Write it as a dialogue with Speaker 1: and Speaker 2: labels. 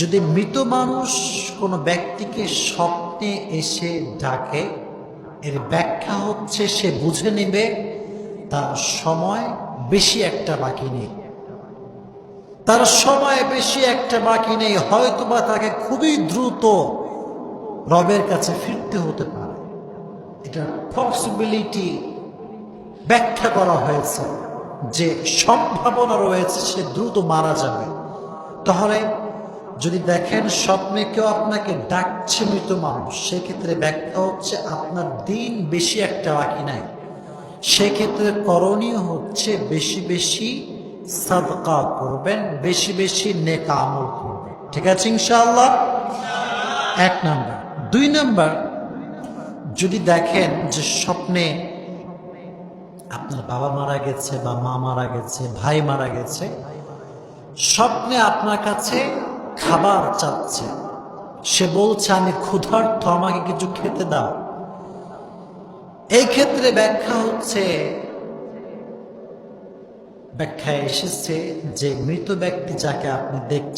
Speaker 1: যদি মৃত মানুষ কোনো ব্যক্তিকে স্বপ্নে এসে ডাকে, এর ব্যাখ্যা হচ্ছে সে বুঝে নেবে তার সময় বেশি একটা বাকি নেই, তার সময় বেশি একটা বাকি নেই, হয়তোবা তাকে খুবই দ্রুত রবের কাছে ফিরতে হতে পারে। এটা পসিবিলিটি ব্যাখ্যা করা হয়েছে যে সম্ভাবনা রয়েছে সে দ্রুত মারা যাবে। তাহলে যদি দেখেন স্বপ্নে কেউ আপনাকে ডাকছে মৃত মানুষ, সেক্ষেত্রে ব্যাখ্যা হচ্ছে আপনার দিন বেশি একটা বাকি নাই। সেক্ষেত্রে করণীয় হচ্ছে বেশি বেশি সাদকা করবেন, বেশি বেশি নেক আমল করবেন। ঠিক আছে ইনশাআল্লাহ? 1 নাম্বার। 2 নাম্বার, যদি দেখেন যে স্বপ্নে আপনার বাবা মারা গেছে বা মা মারা গেছে, ভাই মারা গেছে, স্বপ্নে আপনার কাছে খাবার চাচ্ছে, সে বলছে আমি ক্ষুধার্ত, আমাকে কিছু খেতে দাও। এই ক্ষেত্রে ব্যাখ্যায় এসেছে যে মৃত ব্যক্তি যাকে আপনি দেখছেন